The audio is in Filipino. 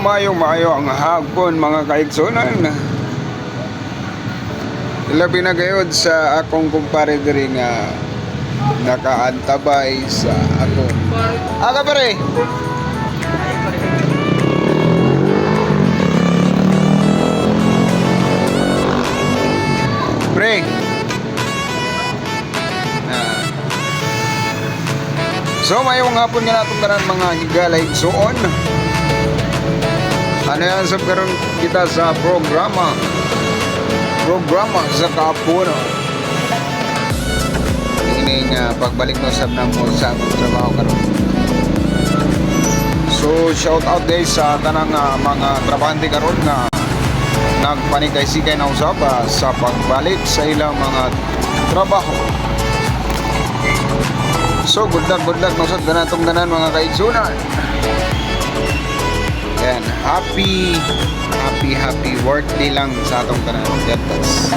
Mayo ang hapon mga kaigsunan. Labi na gayod sa akong kumpare diri nga nakaantabay sa akong pare. Pre. So mayong hapon nga natong tanan mga higalay igsoon. Ano yan sa karon kita sa programa sa kapuno. Ini nga pagbalik no sab na mo sa among trabaho karon. So shout out guys sa tanang mga trabahante karon nga nagpanikay-sikay na usab sa pagbalik sa ilang mga trabaho. So good luck nasod na natong tanan mga kaigsunan. Yan, happy work day lang sa atong tanan. God bless.